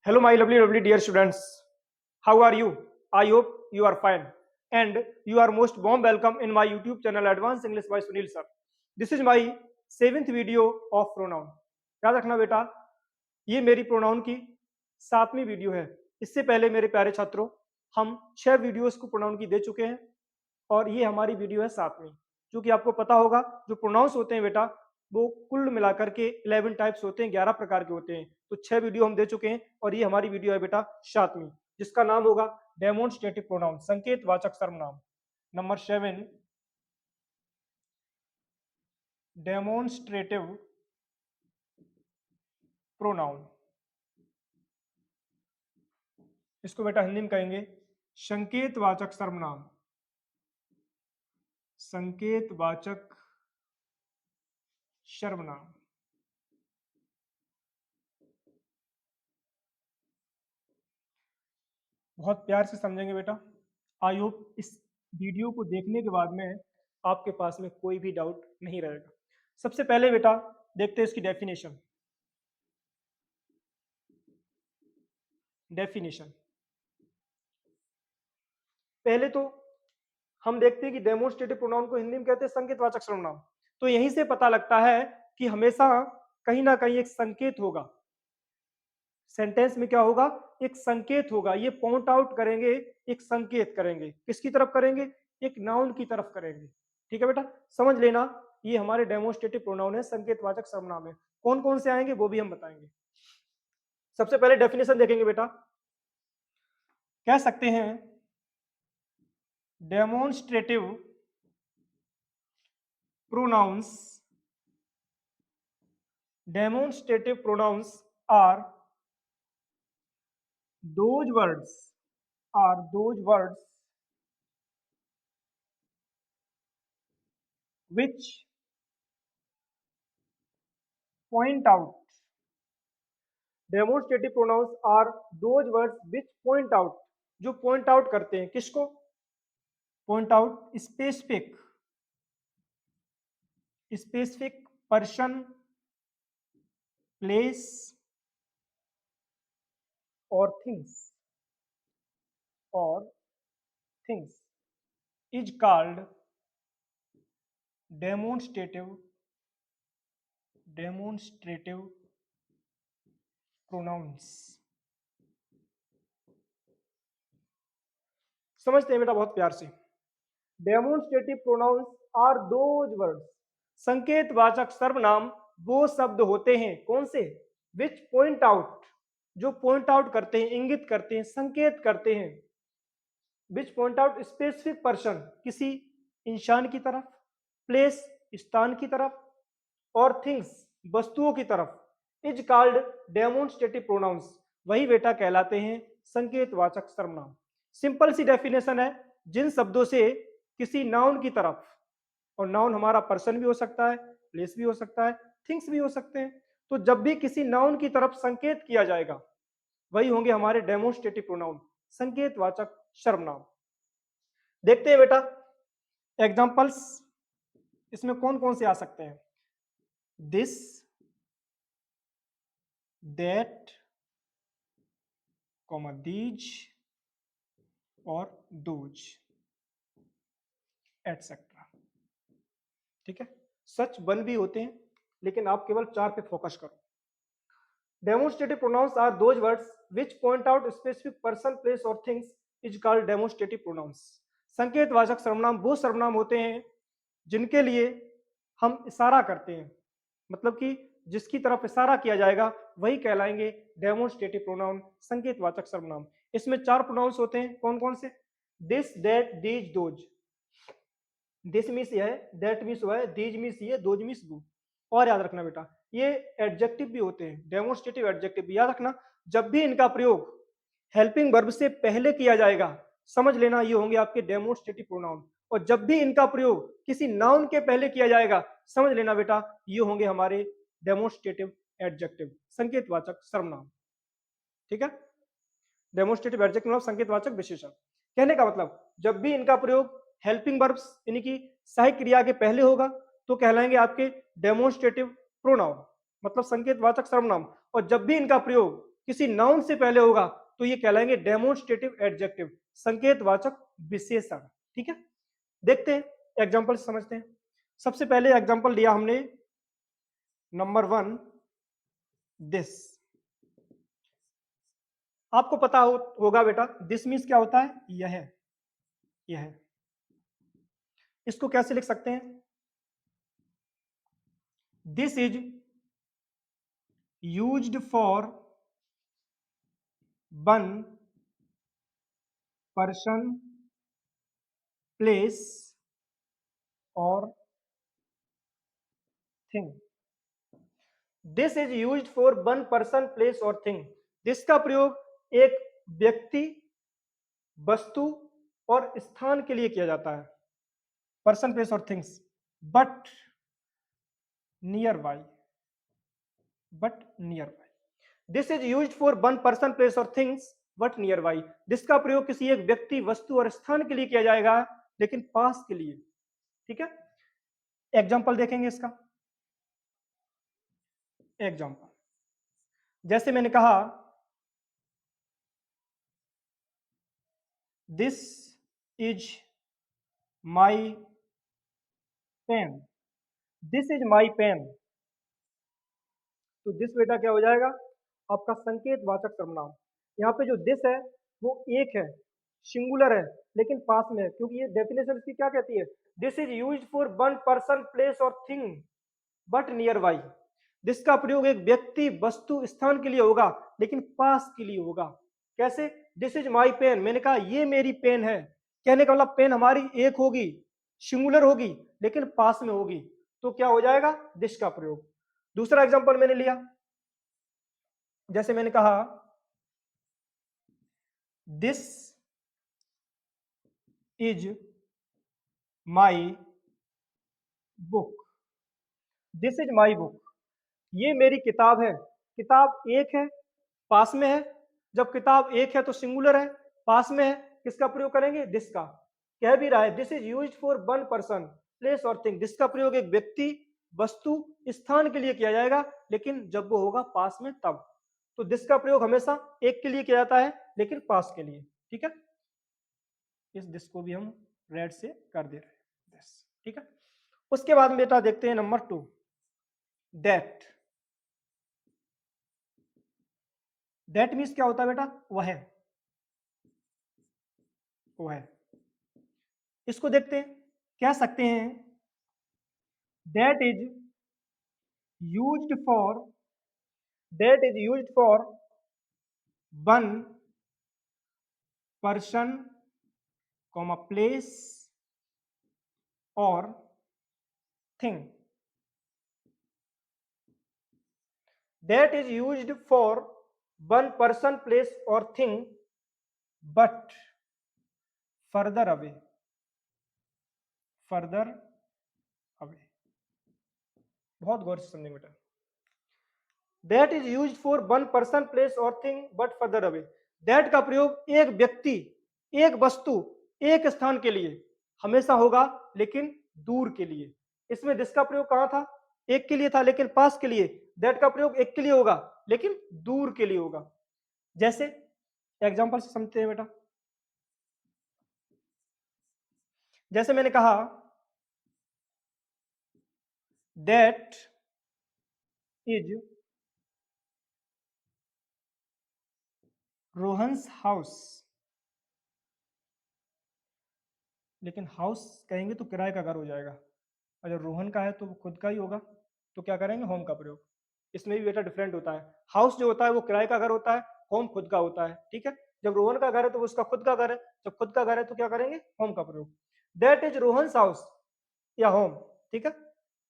Hello, my lovely dear students. How are you? I hope you are fine. And you are most warm welcome in my YouTube channel Advanced English by Sunil sir. This is my 7th video of pronoun. याद रखना बेटा, ये मेरी pronoun की 7वीं video है। इससे पहले मेरे प्यारे छात्रों, हम 6 वीडियोस को प्रोनाउन की दे चुके हैं और ये हमारी वीडियो है 7वीं। क्योंकि आपको पता होगा जो प्रोनाउंस होते हैं बेटा, वो कुल मिलाकर के 11 टाइप्स होते हैं, 11 प्रकार के होते हैं। तो 6 वीडियो हम दे चुके हैं और ये हमारी वीडियो है बेटा 7वीं, जिसका नाम होगा डेमोन्स्ट्रेटिव प्रोनाउन, संकेतवाचक सर्वनाम। Number 7, demonstrative pronoun. इसको बेटा हिंदी में कहेंगे संकेतवाचक सर्वनाम। संकेतवाचक सर्वनाम। बहुत प्यार से समझेंगे बेटा। आई होप इस वीडियो को देखने के बाद में आपके पास में कोई भी डाउट नहीं रहेगा। सबसे पहले बेटा देखते हैं इसकी डेफिनेशन। पहले तो हम देखते हैं कि डेमोन्स्ट्रेटिव प्रोनाउन को हिंदी में कहते हैं संकेतवाचक सर्वनाम। तो यहीं से पता लगता है कि हमेशा कहीं ना कहीं एक संकेत होगा। सेंटेंस में क्या होगा? एक संकेत होगा। ये पॉइंट आउट करेंगे, एक संकेत करेंगे। किसकी तरफ करेंगे? एक नाउन की तरफ करेंगे। ठीक है बेटा, समझ लेना ये हमारे डेमोन्स्ट्रेटिव प्रोनाउन है, संकेतवाचक सर्वनाम है। कौन कौन से आएंगे वो भी हम बताएंगे। सबसे पहले डेफिनेशन देखेंगे बेटा। कह सकते हैं demonstrative pronouns are those words which point out. Demonstrative pronouns are those words which point out, जो point out करते हैं। किसको? point out specific person, place or things is called demonstrative pronouns। समझते हैं बेटा बहुत प्यार से। Demonstrative pronouns are those words, संकेतवाचक सर्वनाम वो शब्द होते हैं। कौन से? विच पॉइंट आउट, जो पॉइंट आउट करते हैं, इंगित करते हैं, संकेत करते हैं। Which point out specific person, किसी इंसान की तरफ, प्लेस स्थान की तरफ, और थिंग्स वस्तुओं की तरफ। इज कॉल्ड डेमोन्स्ट्रेटिव प्रोनाउंस, वही बेटा कहलाते हैं संकेतवाचक सर्वनाम। सिंपल सी डेफिनेशन है, जिन शब्दों से किसी नाउन की तरफ, और नाउन हमारा पर्सन भी हो सकता है, प्लेस भी हो सकता है, थिंग्स भी हो सकते हैं, तो जब भी किसी नाउन की तरफ संकेत किया जाएगा वही होंगे हमारे डेमोन्स्ट्रेटिव प्रोनाउन, संकेतवाचक सर्वनाम। देखते हैं बेटा एग्जांपल्स इसमें कौन कौन से आ सकते हैं। दिस, दैट, दीज और दोज एटसेट्रा। ठीक है, सच 1 भी होते हैं लेकिन आप केवल 4 पे फोकस करो। Demonstrative pronouns are those words which point out specific person, place और things is called demonstrative pronouns. संकेतवाचक सर्वनाम वो सर्वनाम होते हैं जिनके लिए हम इशारा करते हैं, मतलब कि जिसकी तरफ इशारा किया जाएगा वही कहलाएंगे डेमोन्स्ट्रेटिव प्रोनाउन, संकेतवाचक सर्वनाम। इसमें 4 प्रोनाउंस होते हैं। कौन कौन से? This, that, these, those. This means ये है, दैट मीन्स वो है, दीज मीन्स ये, दोज मीन्स वो। और याद रखना बेटा ये एडजेक्टिव भी होते हैं, डेमोन्स्ट्रेटिव एडजेक्टिव भी। याद रखना जब भी इनका प्रयोग हेल्पिंग वर्ब से पहले किया जाएगा, समझ लेना ये होंगे आपके डेमोन्स्ट्रेटिव प्रोनाउन। और जब भी इनका प्रयोग किसी नाउन के पहले किया जाएगा, समझ लेना बेटा ये होंगे हमारे डेमोन्स्ट्रेटिव एडजेक्टिव, संकेतवाचक सर्वनाम। ठीक है, डेमोन्स्ट्रेटिव एडजेक्टिव मतलब संकेतवाचक विशेषण। कहने का मतलब जब भी इनका प्रयोग हेल्पिंग वर्ब्स यानी कि सहायक क्रिया के पहले होगा तो कहलाएंगे आपके डेमोन्स्ट्रेटिव प्रोनाउन, मतलब संकेतवाचक सर्वनाम। और जब भी इनका प्रयोग किसी नाउन से पहले होगा तो ये कहलाएंगे डेमोन्स्ट्रेटिव एडजेक्टिव, संकेतवाचक विशेषण। ठीक है, देखते हैं एग्जांपल समझते हैं। सबसे पहले एग्जांपल लिया हमने नंबर 1, दिस। आपको पता होगा बेटा दिस मीन्स क्या होता है, यह। इसको कैसे लिख सकते हैं, this is used for one person place और thing. This is used for one person place और थिंग। दिस का प्रयोग एक व्यक्ति, वस्तु और स्थान के लिए किया जाता है, पर्सन प्लेस और things, but near by, this is used for one person place और things but near by. This का प्रयोग किसी एक व्यक्ति, वस्तु और स्थान के लिए किया जाएगा लेकिन पास के लिए। ठीक है, एग्जाम्पल देखेंगे इसका। एग्जाम्पल जैसे मैंने कहा this is my pen, this is my pen. तो दिस बेटा क्या हो जाएगा, आपका संकेतवाचक सर्वनाम। यहाँ पे जो दिस है वो एक है, सिंगुलर है, लेकिन पास में है, क्योंकि ये डेफिनेशन इसकी क्या कहती है, this is used for one person place और thing but near by. This का प्रयोग एक व्यक्ति, वस्तु, स्थान के लिए होगा लेकिन पास के लिए होगा। कैसे, दिस इज माई पेन, मैंने कहा ये मेरी पेन है, कहने का मतलब पेन हमारी एक होगी, सिंगुलर होगी, लेकिन पास में होगी, तो क्या हो जाएगा, दिस का प्रयोग। दूसरा एग्जांपल मैंने लिया, जैसे मैंने कहा this is my book, this is my book, ये मेरी किताब है। किताब एक है, पास में है, जब किताब एक है तो सिंगुलर है, पास में है, किसका प्रयोग करेंगे, दिस का। कह भी रहा है this is used for one person place और थिंग, दिस का प्रयोग एक व्यक्ति, वस्तु, स्थान के लिए किया जाएगा, लेकिन जब वो होगा पास में तब। तो दिस का प्रयोग हमेशा एक के लिए किया जाता है लेकिन पास के लिए। ठीक है, इस दिस को भी हम रेड से कर दे रहे हैं दिस। ठीक है, उसके बाद बेटा देखते हैं नंबर 2, दैट। दैट मीन्स क्या होता है बेटा, वह। इसको देखते हैं, कह सकते हैं that is used for, that is used for one person comma place और thing, that is used for one person place और thing but further away, further away. बहुत गौर से समझेंगे बेटा, that is used for one person place और thing but further away. That का प्रयोग एक व्यक्ति, एक वस्तु, एक स्थान के लिए हमेशा होगा लेकिन दूर के लिए। इसमें दिस का प्रयोग कहां था, एक के लिए था लेकिन पास के लिए। दैट का प्रयोग एक के लिए होगा लेकिन दूर के लिए होगा। जैसे एग्जांपल से समझते हैं बेटा, जैसे मैंने कहा दैट इज रोहन्स हाउस, लेकिन हाउस कहेंगे तो किराए का घर हो जाएगा, अगर रोहन का है तो वो खुद का ही होगा, तो क्या करेंगे, होम का प्रयोग। इसमें भी बेटा डिफरेंट होता है, हाउस जो होता है वो किराए का घर होता है, होम खुद का होता है। ठीक है, जब रोहन का घर है तो वो उसका खुद का घर है, जब खुद का घर है तो क्या करेंगे, होम का प्रयोग। दैट इज रोहन्स हाउस या होम। ठीक है,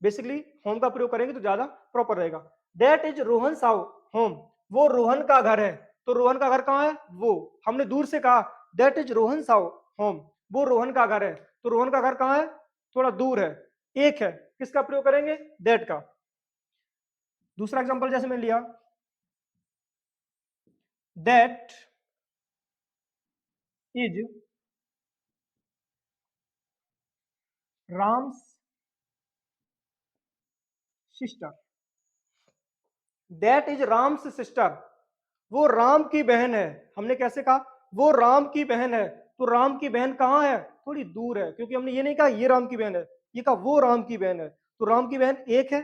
बेसिकली होम का प्रयोग करेंगे तो ज्यादा प्रॉपर रहेगा। दैट इज रोहन्स होम, वो रोहन का घर है, तो रोहन का घर कहाँ है, वो हमने दूर से कहा दैट इज रोहन्स होम, वो रोहन का घर है, तो रोहन का घर कहाँ है, थोड़ा दूर है, एक है, किसका प्रयोग करेंगे, दैट का। दूसरा एग्जांपल जैसे मैंने लिया that is Ram's sister, that is Ram's sister, वो राम की बहन है। हमने कैसे कहा? वो राम की बहन है। तो राम की बहन कहाँ है? थोड़ी दूर है, क्योंकि हमने ये नहीं कहा ये राम की बहन है, ये कहा वो राम की बहन है। तो राम की बहन एक है,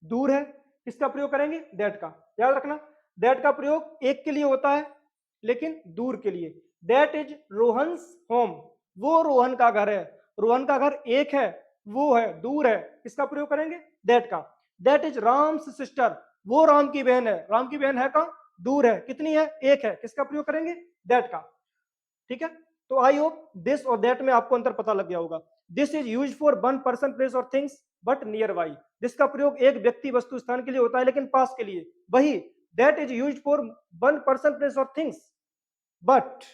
दूर है। किसका प्रयोग करेंगे? दैट का। याद रखना, दैट का प्रयोग एक के लिए होता है लेकिन दूर के लिए। That is Rohan's home. वो रोहन का घर है। रोहन का घर एक है, वो है, दूर है। किसका प्रयोग करेंगे? दैट का। That is Ram's sister. वो राम की बहन है। राम की बहन है कहां? दूर है। कितनी है? एक है। किसका प्रयोग करेंगे? दैट का। ठीक है। तो आई होप दिस और दैट में आपको अंतर पता लग गया होगा। This is use for one person place और थिंग्स बट नियर बाई। जिसका प्रयोग एक व्यक्ति वस्तु स्थान के लिए होता है लेकिन पास के लिए। वही that is use for one person place और things but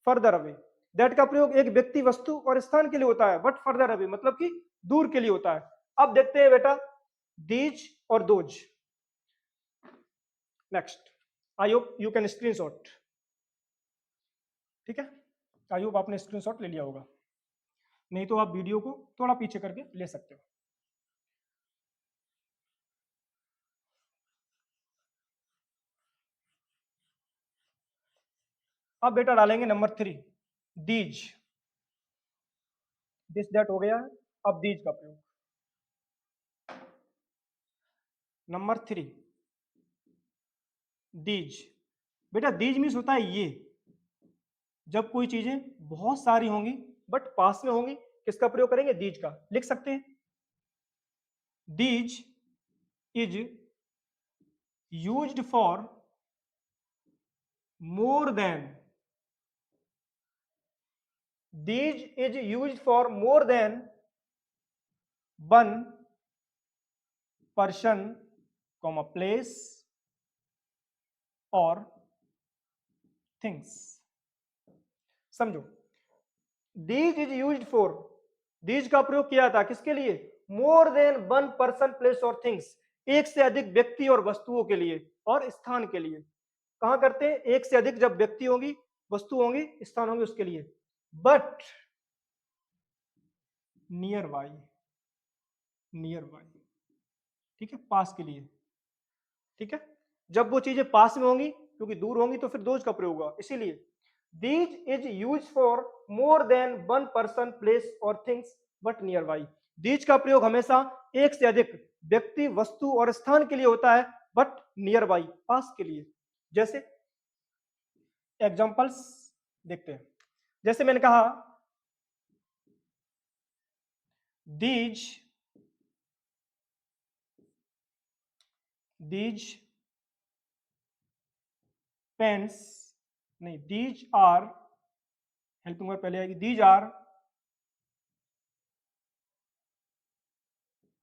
further away. That का प्रयोग एक व्यक्ति वस्तु और स्थान के लिए होता है बट फर्दर अवे मतलब कि दूर के लिए होता है। अब देखते हैं बेटा दीज और those. Next, I hope you can screenshot. ठीक है, आई होप आपने स्क्रीनशॉट ले लिया होगा, नहीं तो आप वीडियो को थोड़ा पीछे करके ले सकते हो। अब बेटा डालेंगे नंबर 3, दीज। दिस दैट हो गया है। अब दीज का प्रयोग नंबर 3, दीज। बेटा दीज मीन्स होता है ये, जब कोई चीजें बहुत सारी होंगी बट पास में होंगी। किसका प्रयोग करेंगे? दीज का। लिख सकते हैं these is used for more then. These is used for more than one person comma place और थिंग्स। समझो, these is used for, these का प्रयोग किया था किसके लिए? मोर देन वन पर्सन प्लेस और थिंग्स। एक से अधिक व्यक्ति और वस्तुओं के लिए और स्थान के लिए। कहां करते हैं? एक से अधिक जब व्यक्ति होंगी, वस्तु होंगी, स्थान होंगे, उसके लिए। But near by, near by, ठीक है, पास के लिए। ठीक है, जब वो चीजें पास में होंगी, क्योंकि दूर होंगी तो फिर दोज का प्रयोग होगा, इसीलिए these is use for more than one person place और things but near by. These का प्रयोग हमेशा एक से अधिक व्यक्ति, वस्तु और स्थान के लिए होता है बट नियर बाई, पास के लिए। जैसे एग्जांपल्स देखते हैं। जैसे मैंने कहा दीज, दीज पेन्स, नहीं, दीज आर, हेल्पिंग वर्ब पहले आएगी, दीज आर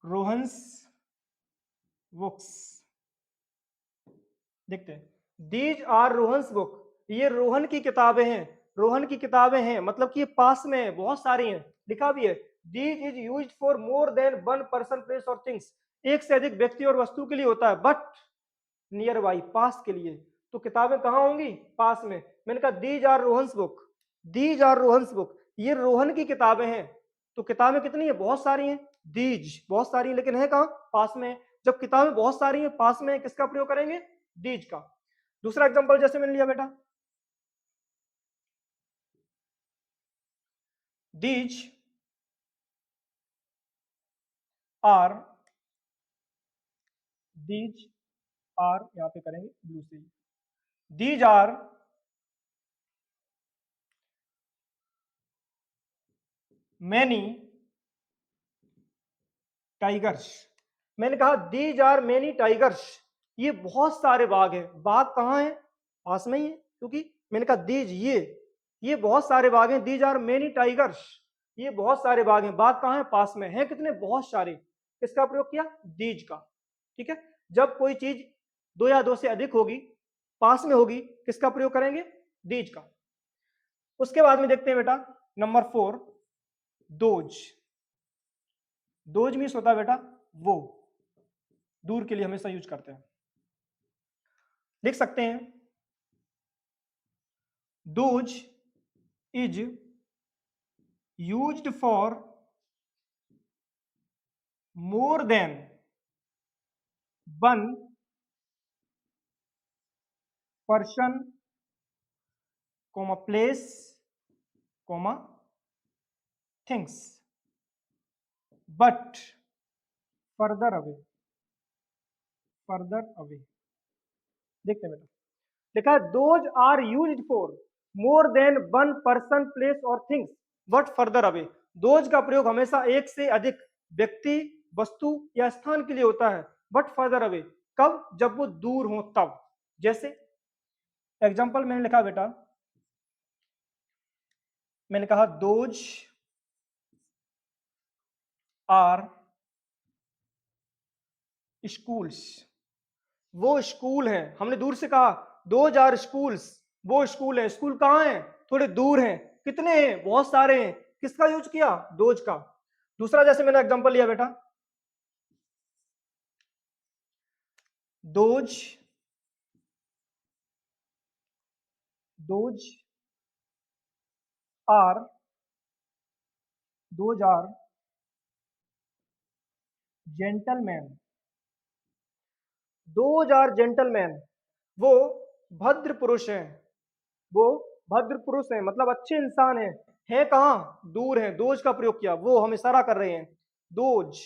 रोहन्स बुक्स। देखते हैं दीज आर रोहन्स बुक। ये रोहन की किताबें हैं। रोहन की किताबें हैं मतलब कि ये पास में है, बहुत सारी हैं, लिखा भी है। These is use for more than one person place और थिंग्स। एक से अधिक व्यक्ति और वस्तु के लिए होता है बट नियर बाई, पास के लिए। तो किताबें कहाँ होंगी? पास में। मैंने कहा these are Rohan's book, these are Rohan's book, ये रोहन की किताबें हैं। तो किताबें कितनी है? बहुत सारी हैं। दीज बहुत सारी हैं, लेकिन है कहाँ? पास में। जब किताबें बहुत सारी हैं, पास में, किसका प्रयोग करेंगे? दीज का। दूसरा एग्जांपल जैसे मैंने लिया बेटा, दीज आर, दीज आर यहां पे करेंगे ब्लू से, दीज आर मैनी टाइगर्स। मैंने कहा दीज आर मेनी टाइगर्स, ये बहुत सारे बाघ हैं। बाघ कहाँ है? पास में ही है, क्योंकि मैंने कहा दीज, ये बहुत सारे बाघ हैं। दीज आर मेनी टाइगर्स, ये बहुत सारे बाघ हैं। बाघ कहाँ है? पास में है। कितने? बहुत सारे। किसका प्रयोग किया? दीज का। ठीक है, जब कोई चीज दो या दो से अधिक होगी, पास में होगी, किसका प्रयोग करेंगे? दीज का। उसके बाद में देखते हैं बेटा नंबर 4, दोज। दोज मीन्स होता है बेटा वो, दूर के लिए हमेशा यूज करते हैं। लिख सकते हैं those is used for more than one person comma place comma things but further away, further away. देखते हैं बेटा, लिखा है those are used for more than one person place और things but further away. Those का प्रयोग हमेशा एक से अधिक व्यक्ति, वस्तु या स्थान के लिए होता है, बट फर्दर अवे कब? जब वो दूर हो तब। जैसे एग्जांपल मैंने लिखा बेटा, मैंने कहा दोज आर स्कूल्स, वो स्कूल है। हमने दूर से कहा दोज आर स्कूल्स, वो स्कूल है। स्कूल कहाँ है? थोड़े दूर हैं। कितने हैं? बहुत सारे हैं। किसका यूज किया? दोज का। दूसरा जैसे मैंने एग्जांपल लिया बेटा, those those are those are gentleman, those are gentleman, वो भद्र पुरुष हैं, वो भद्र पुरुष हैं, मतलब अच्छे इंसान हैं। है कहाँ? दूर हैं। दोज का प्रयोग किया, वो हम इशारा कर रहे हैं दोज।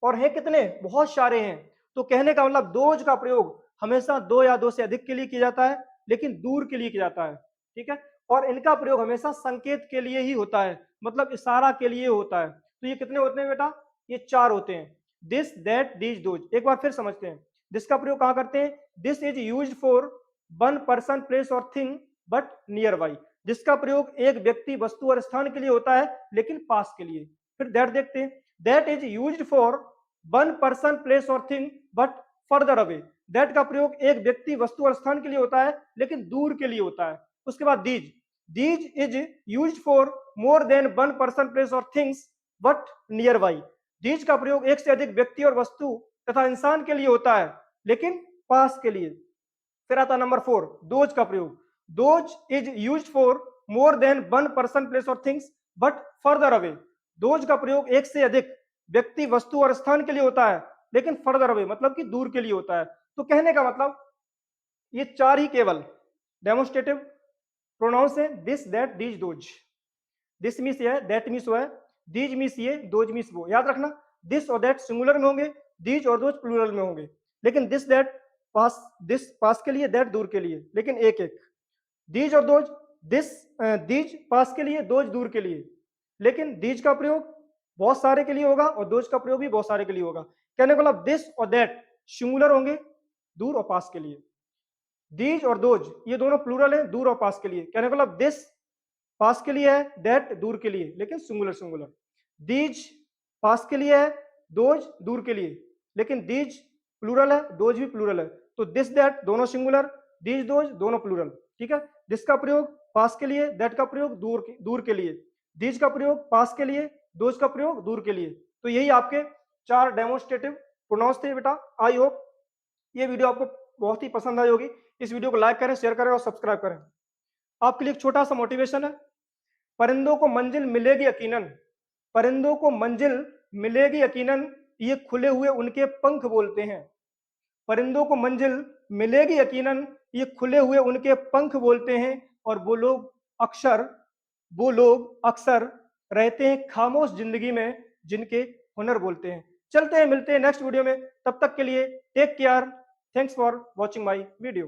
और है कितने? बहुत सारे हैं। तो कहने का मतलब दोज का प्रयोग हमेशा दो या दो से अधिक के लिए किया जाता है, लेकिन दूर के लिए किया जाता है। ठीक है, और इनका प्रयोग हमेशा संकेत के लिए ही होता है, मतलब इशारा के लिए होता है। तो ये कितने होते हैं बेटा? ये चार होते हैं, दिस दैट दीज दोज। एक बार फिर समझते हैं, दिस का प्रयोग कहाँ करते हैं? This is used for one person place और थिंग बट नियर बाई। जिसका प्रयोग एक व्यक्ति, वस्तु और स्थान के लिए होता है, लेकिन पास के लिए। फिर दैट देखते हैं, that is used for one person place और thing but further away. That का प्रयोग एक व्यक्ति, वस्तु और स्थान के लिए होता है, लेकिन दूर के लिए होता है। उसके बाद these, these is used for more than one person place और things but near by. These का प्रयोग एक से अधिक व्यक्ति और वस्तु तथा इंसान के लिए होता है, लेकिन पास के लिए। फिर आता नंबर 4, दोज का प्रयोग। Those is used for more than one person place और things but further away. Those का प्रयोग एक से अधिक व्यक्ति, वस्तु और स्थान के लिए होता है, लेकिन फर्दर अवे मतलब कि दूर के लिए होता है। तो कहने का मतलब ये चार ही केवल डेमोन्स्ट्रेटिव प्रोनाउंस है, this that these those. This means ये है, दैट मीन्स वो है, दीज मीन्स ये, दोज मीन्स वो। याद रखना, दिस और दैट सिंगुलर में होंगे, दीज और दोज प्लूरल में होंगे। लेकिन दिस दैट पास, दिस पास के लिए, दैट दूर के लिए, लेकिन एक एक। दीज और दोज, दिस दीज पास के लिए, दोज दूर के लिए, लेकिन दीज का प्रयोग बहुत सारे के लिए होगा और दोज का प्रयोग भी बहुत सारे के लिए होगा। कहने का मतलब दिस और दैट सिंगुलर होंगे दूर और पास के लिए, दीज और दोज ये दोनों प्लूरल है दूर और पास के लिए। कहने का मतलब दिस पास के लिए है, दैट दूर के लिए, लेकिन सिंगुलर सिंगुलर। दीज पास के लिए है, दोज दूर के लिए, लेकिन दीज प्लूरल है, दोज भी प्लूरल है। तो दिस दैट दोनों सिंगुलर, दीज दोज दोनों प्लूरल। ठीक है, दिस का प्रयोग पास के लिए, दैट का प्रयोग दूर के लिए, दीज का प्रयोग पास के लिए, दोज का प्रयोग दूर के लिए। तो यही आपके चार डेमोन्स्ट्रेटिव प्रोनाउंस थे बेटा। आई होप ये वीडियो आपको बहुत ही पसंद आई होगी। इस वीडियो को लाइक करें, शेयर करें और सब्सक्राइब करें। आपके लिए एक छोटा सा मोटिवेशन है, परिंदों को मंजिल मिलेगी यकीनन, परिंदों को मंजिल मिलेगी यकीनन, ये खुले हुए उनके पंख बोलते हैं। परिंदों को मंजिल मिलेगी यकीनन, ये खुले हुए उनके पंख बोलते हैं। और वो लोग अक्सर रहते हैं खामोश जिंदगी में, जिनके हुनर बोलते हैं। चलते हैं, मिलते हैं नेक्स्ट वीडियो में। तब तक के लिए take care. Thanks for watching my video.